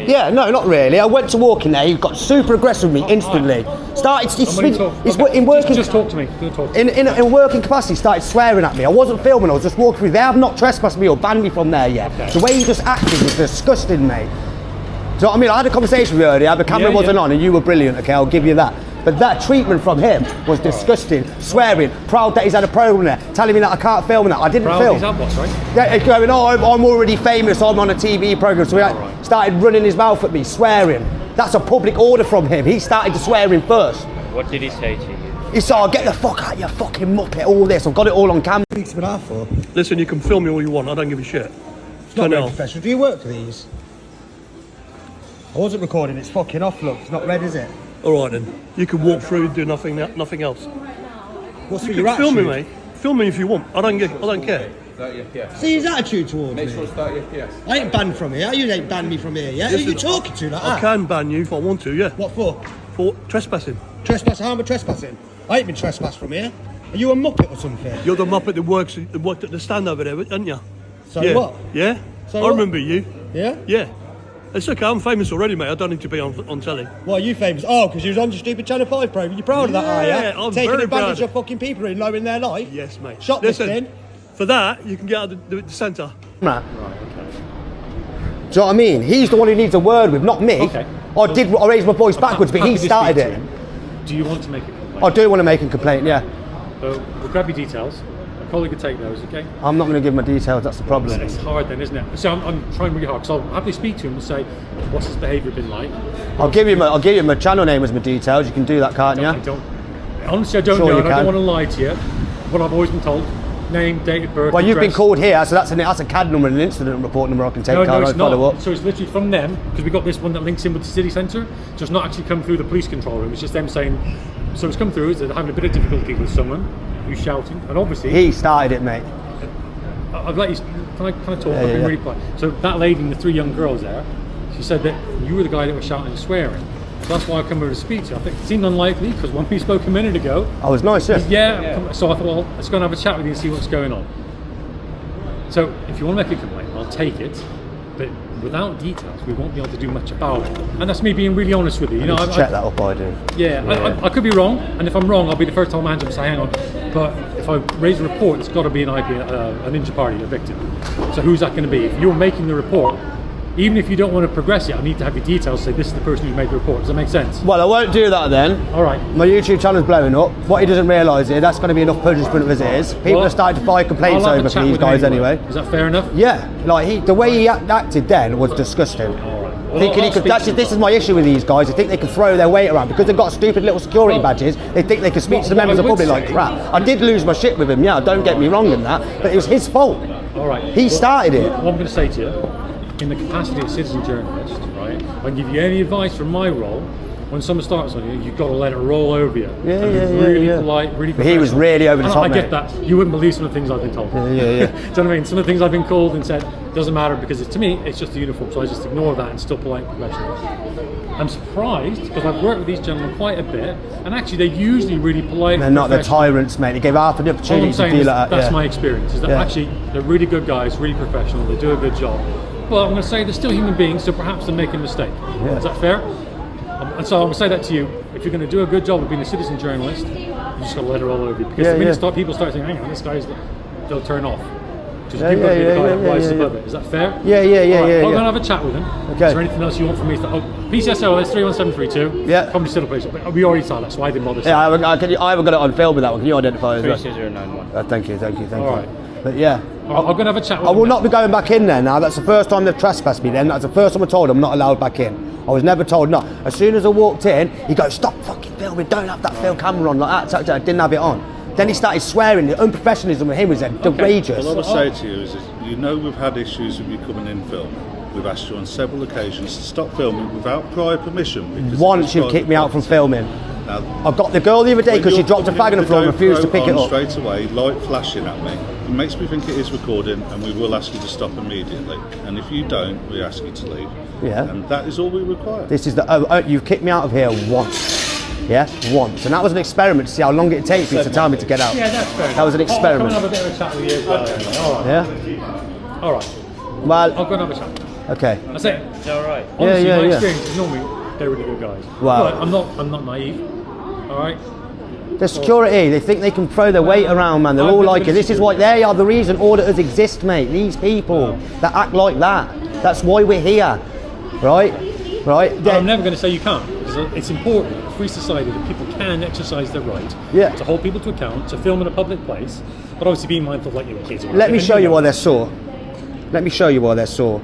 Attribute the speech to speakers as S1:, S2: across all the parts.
S1: Yeah, no, not really. I went to walk in there. He got super aggressive with me instantly. Started. In working.
S2: Just talk to me.
S1: In working capacity, started swearing at me. I wasn't filming. I was just walking through. They have not trespassed me or banned me from there yet. Okay. The way he just acted was disgusting, mate. So I mean, I had a conversation with you earlier. The camera wasn't on, and you were brilliant. Okay, I'll give you that. But that treatment from him was disgusting. Swearing, proud that he's had a program there, telling me that I can't film that. I didn't film.
S2: He's had what, sorry?
S1: Yeah, going, oh, I'm already famous, I'm on a TV program. So he started running his mouth at me, swearing. That's a public order from him. He started to swearing first.
S3: What did he say to you?
S1: He said, oh, get the fuck out, you fucking muppet, all this. I've got it all on camera.
S4: Listen, you can film me all you want, I don't give a shit.
S1: It's not very professional. Do you work for these? I wasn't recording, it's fucking off, look. It's not red, is it?
S4: Alright then. You can walk through and do nothing else.
S1: What's
S4: you
S1: your
S4: can
S1: attitude?
S4: film me, mate. Film me if you want. I don't care.
S5: 30 FPS.
S1: See his attitude towards me.
S5: Make sure it's 30 FPS.
S1: I ain't banned from here. You ain't banned me from here, yeah? Who are you talking to like that?
S4: I can ban you if I want to, yeah.
S1: What for?
S4: For trespassing.
S1: Trespass? How am I trespassing? I ain't been trespassed from here. Are you a muppet or something?
S4: You're the muppet that worked at the stand over there, aren't you?
S1: So
S4: yeah.
S1: what?
S4: Yeah?
S1: So
S4: I
S1: what?
S4: remember you.
S1: Yeah?
S4: Yeah. It's okay, I'm famous already, mate. I don't need to be on telly.
S1: What, are you famous? Oh, because you was on your stupid Channel 5 program. You're proud of that, are you?
S4: Yeah, I'm
S1: taking
S4: very
S1: advantage
S4: proud.
S1: of fucking people who are low in their life?
S4: Yes, mate.
S1: Shoplifting?
S4: For that, you can get out of the centre.
S1: Right, okay. Do you know what I mean? He's the one who needs a word with, not me.
S2: Okay.
S1: I raised my voice backwards, but he started it.
S2: Do you want to make a complaint?
S1: I do want to make a complaint, yeah.
S2: So we'll grab your details. A colleague will take those, okay?
S1: I'm not going to give my details, that's the problem.
S2: It's hard then, isn't it? So I'm trying really hard, because I'll happily speak to him and say, what's his behaviour been like?
S1: I'll give you my channel name as my details. You can do that, can't you?
S2: Honestly, I don't know, and I don't want to lie to you. What I've always been told, name, date of birth,
S1: well, you've
S2: address.
S1: been called here, so that's a CAD number and an incident report number I can take.
S2: No, it's not.
S1: Up.
S2: So it's literally from them, because we've got this one that links in with the city centre, so it's not actually come through the police control room, it's just them saying, so it's come through, is they're having a bit of difficulty with someone who's shouting, and obviously...
S1: He started it, mate.
S2: I've let you, can I talk? I've been really quiet. So that lady and the 3 young girls there, she said that you were the guy that was shouting and swearing. So that's why I come over to speak to you. I think it seemed unlikely, because when we spoke a minute ago...
S1: I was nice, yeah.
S2: Yeah, so I thought, well, let's go and have a chat with you and see what's going on. So if you want to make a complaint, I'll take it, but without details, we won't be able to do much about it. And that's me being really honest with you. You know,
S1: I check that up, I do.
S2: Yeah, I could be wrong, and if I'm wrong, I'll be the first time my hands up and say, hang on. But if I raise a report, it's got to be an injured party, a victim. So who's that going to be? If you're making the report, even if you don't want to progress it, I need to have your details, say this is the person who made the report. Does that make sense?
S1: Well, I won't do that then.
S2: All right.
S1: My YouTube channel's blowing up. What he doesn't realise is that's going to be enough punishment as it is. People are starting to file complaints over for these guys anyway.
S2: Is that fair enough?
S1: Yeah. Like the way he acted then was disgusting. Thinking he could. This is my issue with these guys. They think they can throw their weight around because they've got stupid little security badges. They think they can speak to the members of the public like crap. I did lose my shit with him. Yeah, don't get me wrong in that, but it was his fault.
S2: All right.
S1: He started it.
S2: What I'm going to say to you, in the capacity of citizen journalist, right? If I give you any advice from my role, when someone starts on you, you've got to let it roll over you. Really polite, really professional.
S1: He was really over the top,
S2: I get that. You wouldn't believe some of the things I've been told.
S1: Yeah.
S2: Do you know what I mean? Some of the things I've been called and said, doesn't matter because to me, it's just a uniform. So I just ignore that and still polite and professional. I'm surprised because I've worked with these gentlemen quite a bit, and actually they're usually really polite.
S1: They're not the tyrants, mate. They gave half the opportunity to do that.
S2: That's my experience. Is that actually they're really good guys, really professional. They do a good job. But I'm going to say they're still human beings, so perhaps they're making a mistake. Is that fair? And so I'm going to say that to you. If you're going to do a good job of being a citizen journalist, you just got to let it all over you. Because the minute people start saying, hang on, this guy's, they'll turn off. Because people are the guy that rises above it. Is that fair?
S1: Yeah.
S2: I'm going to have a chat with him.
S1: Okay.
S2: Is there anything else you want from me? Pcso, that's 31732.
S1: Yeah.
S2: Probably still a place. But we already saw that, so I didn't bother.
S1: Yeah, I haven't got it on film with that one. Can you identify it?
S3: 36091.
S1: Thank you.
S2: All right.
S1: But yeah.
S2: I'm going to have a chat with him.
S1: I will not be going back in there now. That's the first time they've trespassed me then. That's the first time I told them I'm not allowed back in. I was never told no. As soon as I walked in, he goes, stop fucking filming, don't have that film camera on like that. I didn't have it on. Then he started swearing. The unprofessionalism with him was outrageous.
S6: What I would say to you is, you know we've had issues with you coming in film. We've asked you on several occasions to stop filming without prior permission.
S1: Once you've kicked me out from filming. Now, I got the girl the other day because she dropped a fag on the floor and refused to pick it up.
S6: Straight away, light flashing at me. It makes me think it is recording, and we will ask you to stop immediately. And if you don't, we ask you to leave.
S1: Yeah.
S6: And that is all we require.
S1: This is you've kicked me out of here once. Yeah, once. And that was an experiment to see how long it takes you to tell me to get out.
S2: Yeah, that's fair.
S1: That was an experiment.
S2: I'll come and have a bit of a chat with you. All right.
S1: Yeah?
S2: All right.
S1: Well,
S2: I'll go and have a chat.
S1: Okay.
S2: I say,
S3: It's all right.
S2: honestly,
S1: Yeah,
S2: my
S1: yeah.
S2: experience is normally they're really good guys.
S1: Wow.
S2: But I'm not naive. All right.
S1: The security, they think they can throw their weight around, man. They're
S2: I've
S1: all
S2: been
S1: like
S2: with
S1: it. This is why they are the reason auditors exist, mate. These people that act like that. That's why we're here, right? Right?
S2: I'm never going to say you can't. Because it's important in a free society that people can exercise their right to hold people to account, to film in a public place, but obviously being mindful of like your kids.
S1: Let me show you why they're sore. Let me show you why they're sore.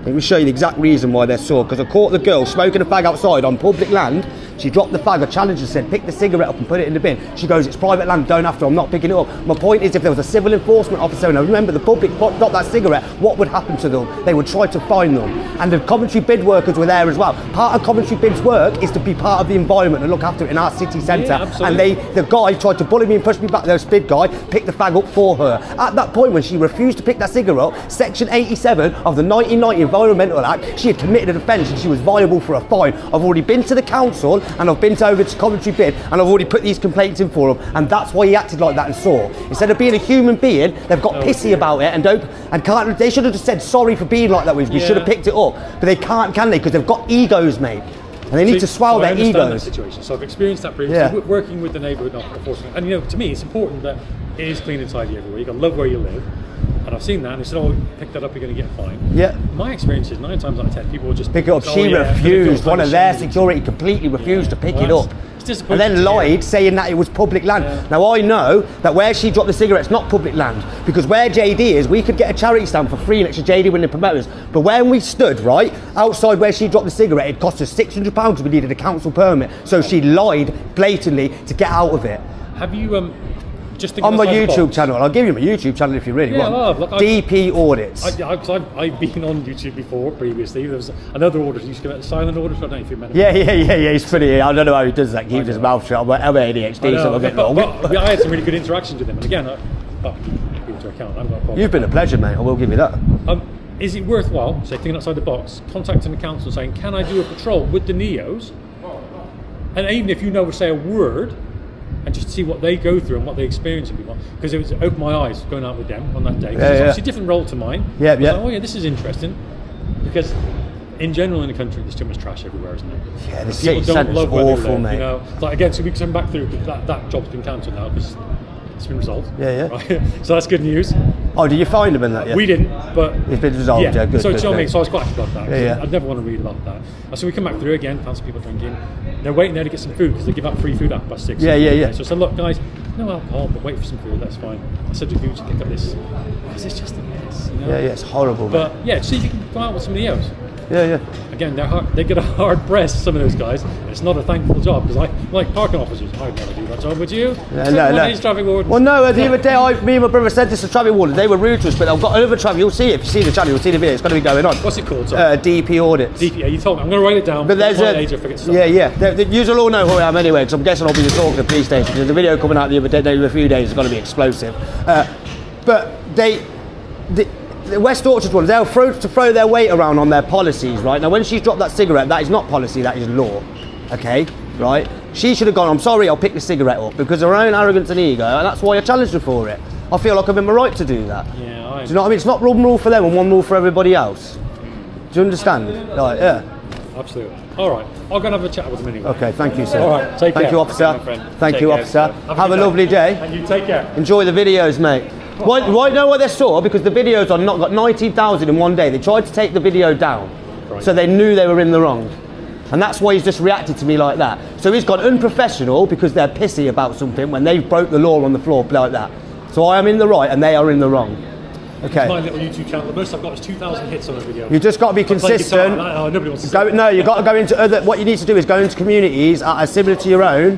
S1: Let me show you the exact reason why they're sore. Because I caught the girl smoking a fag outside on public land. She dropped the fag. I challenged her, said, pick the cigarette up and put it in the bin. She goes, it's private land, don't have to, I'm not picking it up. My point is, if there was a civil enforcement officer, and I remember the public dropped that cigarette, what would happen to them? They would try to fine them. And the Coventry bid workers were there as well. Part of Coventry bid's work is to be part of the environment and look after it in our city centre. And the guy tried to bully me and push me back. The bid guy picked the fag up for her. At that point, when she refused to pick that cigarette up, Section 87 of the 1990 Environmental Act, she had committed an offence and she was viable for a fine. I've already been to the council and I've been over to Coventry bid and I've already put these complaints in for him, and that's why he acted like that and saw. Instead of being a human being, they've got pissy about it and can't. They should have just said sorry for being like that. We should have picked it up, but they can't, can they? Because they've got egos, mate, and they need to swallow their egos.
S2: That situation. So I've experienced that previously, working with the neighbourhood enforcement, and you know, to me, it's important that it is clean and tidy everywhere. You got to love where you live. And I've seen that, and they said, "Oh, pick that up, you're going to get fined."
S1: Yeah.
S2: My experience is 9 times out of 10, people will just
S1: pick it up. She refused. One of their security completely refused to pick it up, and then lied, saying that it was public land. Yeah. Now I know that where she dropped the cigarette's not public land, because where JD is, we could get a charity stand for free next to JD when the promoters. But when we stood right outside where she dropped the cigarette, it cost us £600. We needed a council permit, so she lied blatantly to get out of it.
S2: Have you just
S1: on my YouTube channel? I'll give you my YouTube channel if you really want.
S2: Look,
S1: DP Audits.
S2: I've been on YouTube before previously. There was another auditor who used to give out silent audits. I don't know if you remember.
S1: Yeah. He's funny. I don't know how he does that. Keeps his mouth shut. I'm ADHD, so I'm a bit wrong.
S2: But I had some really good interactions with him. And again, people to account. I've got a problem.
S1: You've been a pleasure, mate. I will give you that.
S2: Is it worthwhile, say, thinking outside the box, contacting the council saying, can I do a patrol with the NEOs? And even if you know, say, a word, and just see what they go through and what they experience in people, because it was opened my eyes going out with them on that day. It's obviously a different role to mine.
S1: Like,
S2: oh yeah, this is interesting, because in general in the country there's too much trash everywhere, isn't there?
S1: Yeah, the city centre's awful, mate.
S2: You know, like again, so we can come back through. That job's been cancelled now because it's been resolved. Right? So that's good news.
S1: Oh, did you find them in that? Yeah.
S2: We didn't, but
S1: it's been resolved. Yeah, good.
S2: So do you know what I mean? So I was quite happy about that.
S1: Yeah.
S2: I'd never want to read about that. So we come back through again, found some people drinking. They're waiting there to get some food because they give out free food at past 6.
S1: Yeah.
S2: So I said, look, guys, no alcohol, but wait for some food. That's fine. I said, if you would pick up this, because it's just a mess. You know?
S1: Yeah, it's horrible.
S2: But see if you can go out with somebody else.
S1: Yeah.
S2: Again, they get a hard press, some of those guys. It's not a thankful job, because I like parking officers. I'd never do that job, would you?
S1: No.
S2: Traffic wardens.
S1: Well, no, the other day, me and my brother said this to traffic wardens. They were rude to us, but I've got another traffic. You'll see it. If you see the channel, you'll see the video. It's going to be going on.
S2: What's it called?
S1: DP Audits.
S2: DP, you told me. I'm going to write it down.
S1: But there's you'll all know who I am anyway, because I'm guessing I'll be the talk of the police station. There's a video coming out the other day in a few days. It's going to be explosive. But the West Orchard ones, they'll throw their weight around on their policies, right? Now, when she's dropped that cigarette, that is not policy, that is law, okay? Right? She should have gone, I'm sorry, I'll pick the cigarette up, because of her own arrogance and ego, and that's why I challenged her for it. I feel like I'm in my right to do that.
S2: Yeah,
S1: do you know what I mean? It's not one rule for them and one rule for everybody else. Do you understand? Like, yeah.
S2: Absolutely. All right. I'll go and have a chat with them anyway.
S1: Okay, thank you, sir.
S2: All right, take care.
S1: Thank you, officer. Thank you, officer. Have a lovely day.
S2: And you take care.
S1: Enjoy the videos, mate. Why know what they saw? Because the videos are not got 19,000 in one day. They tried to take the video down, so they knew they were in the wrong, and that's why he's just reacted to me like that. So he's gone unprofessional because they're pissy about something when they've broke the law on the floor like that. So I am in the right and they are in the wrong. Okay.
S2: My little YouTube channel. The most I've got is 2,000 hits on a video.
S1: You just got to be consistent.
S2: Nobody wants to see it.
S1: No, you got to go into other. What you need to do is go into communities that are similar to your own,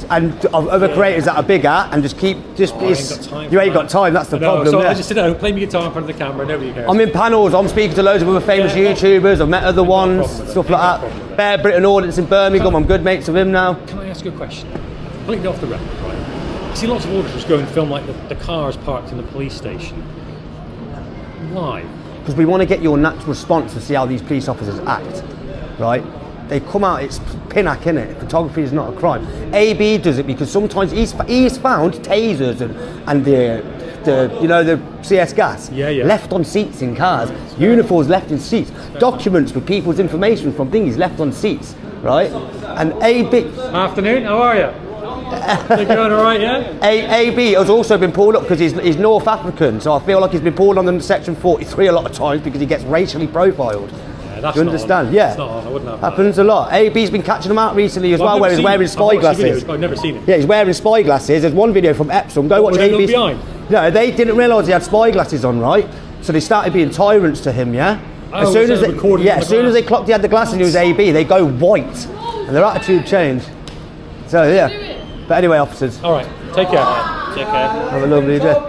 S1: and of other creators that are bigger, and just keep you ain't got time. That's the problem.
S2: So I just sit down, play my guitar in front of the camera. Nobody cares.
S1: I'm in panels. I'm speaking to loads of other famous YouTubers. I've met other ones, stuff like that. Bear Britain Audits in Birmingham. I'm good mates with him now.
S2: Can I ask you a question? Completely off the record, right? I see lots of auditors go and film like the cars parked in the police station. Why?
S1: Because we want to get your natural response to see how these police officers act, right? They come out, it's pinnack, innit? Photography is not a crime. AB does it because sometimes he's found tasers and the the CS gas,
S2: Yeah.
S1: left on seats in cars, uniforms left in seats, documents with people's information from thingies left on seats, right? And AB.
S2: Afternoon, how are you? You going all right, yeah?
S1: AB has also been pulled up because he's North African, so I feel like he's been pulled on Section 43 a lot of times because he gets racially profiled.
S2: Yeah, that's
S1: Do you understand?
S2: On.
S1: Yeah.
S2: That's not on. I wouldn't have
S1: Happens a lot. AB's been catching them out recently as well, where he's wearing spy glasses.
S2: I've never seen it.
S1: Yeah, he's wearing spy glasses. There's one video from Epsom. Go watch
S2: Were they look
S1: AB's.
S2: behind?
S1: No, they didn't realise he had spy glasses on, right? So they started being tyrants to him, yeah?
S2: Oh, so they recorded
S1: as soon as they clocked he had the glasses and he was AB, they go white. And their attitude changed. So, yeah. But anyway, officers,
S2: All right, take care.
S3: Take care.
S1: have a lovely day.